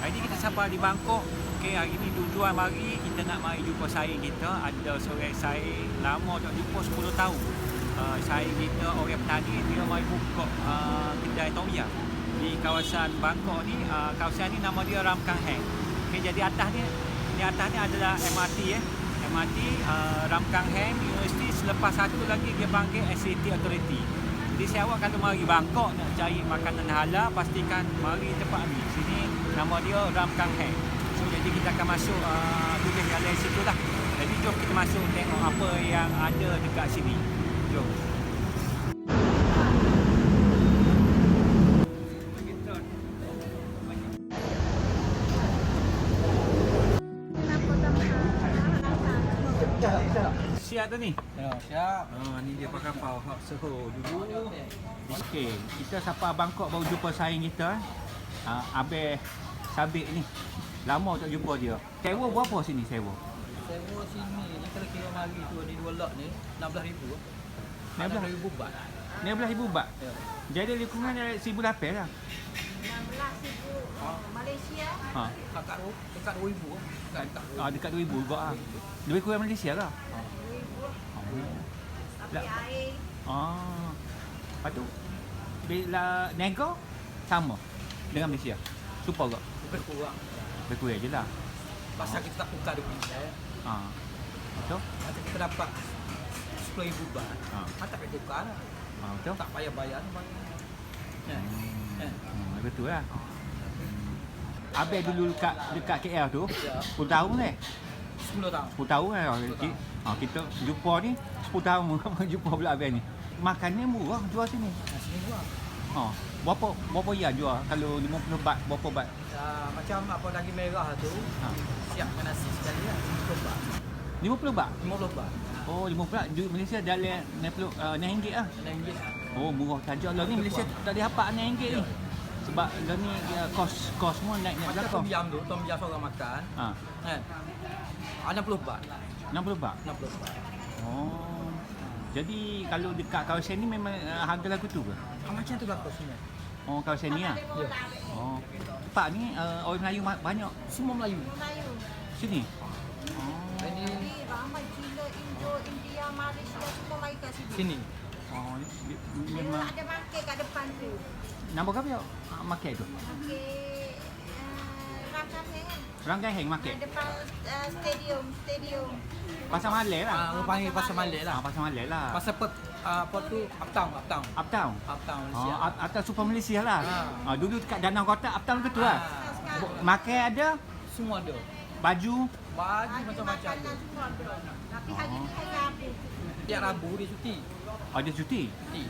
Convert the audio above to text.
Hari ni kita sampai di Bangkok. Okey, hari ni tujuan mari kita nak mari jumpa saing kita. Ada seorang saing lama tak jumpa 10 tahun. Saing kita orang petani, dia mari buka kedai Tom Yam di kawasan Bangkok ni. Kawasan ni nama dia Ram Kang Heng. Okey, jadi atas ni adalah MRT MRT Ram Kang Heng University. Selepas satu lagi dia panggil SAT Authority. Jadi saya awak kalau mari Bangkok nak cari makanan halal, pastikan mari tempat ni. Sini nama dia Ram Kang Heng. So jadi kita akan masuk tulis dalam situ lah. Jadi jom kita masuk tengok apa yang ada dekat sini. Jom. Siap tu ni? Ya, siap. Ni dia pakai kapal hak Seho dulu. Okey, kita sampai Bangkok baru jumpa saing kita. Abang Sabit ni. Lama tak jumpa dia. Sewa berapa sini sewa? Sewa sini ni kalau kira mari tu di 2 lot ni 16,000. 16,000 baht. 16,000 baht. Ya. Jadi lingkungan 1,800 lah. 16,000 Malaysia. Dekat 2,000. Dekat 2,000 juga ah. Lebih kurang Malaysia lah. 2,000. Tapi air. Lepas tu bila nego sama dengan Malaysia. Super ke? Lebih kurang. Lebih kurang je lah. Pasal kita tak tukar duit. Betul? Nanti kita dapat 10,000 baht. Tak payah tukar lah. Betul? Tak payah bayar. Betul lah. Abang dulu dekat KL tu, Ya. 10 tahun ni. 10 tahun. 10 tahun kan. Kita jumpa ni 10 tahun jumpa pula abang ni. Makannya murah jual sini. Sini gua. Berapa ya jual? Kalau 50 baht, berapa baht? Macam apa daging merah tu. Siap dengan nasi sekali lah. 50 baht. 50 baht? 50 baht. Oh, 50 baht. Duit Malaysia dalam RM6 lah. RM6. Oh, murah saja lah ni. Malaysia tak ada apa RM6 ni. Sebab lah ni kos semua naik Macam belakang. Tom Yam seorang makan. Kan? 60 baht. 60 baht? 60 baht. Oh. Jadi kalau dekat kawasan ni memang harga lagu tu ke? Macam tu lah kosnya. Oh, kawasan ni lah? Ya. Oh. Tempat ni orang Melayu banyak. Semua Melayu. Melayu. Sini? Ini Jadi ramai Cina, Indo, India, Malaysia semua mari kat sini. sini. Oh, Dia memang ada market kat depan tu. nama apa ya? Market tu? Market Rangkang kan? Rangkai Heng Market. Depan stadium. Pasar Malay lah. Orang panggil pasar Malay lah. Pasar Malay lah. Pasar apa tu? Uptown. Uptown. Uptown Malaysia. Atau Super Malaysia lah. Dulu dekat Danau Kota Uptown ke tu lah. Makan ada, Semua ada. baju. Baju macam-macam ada. Makanan semua ada. Tapi hari ni hari Rabu. Tiap Rabu dia cuti. Ada cuti. Cuti.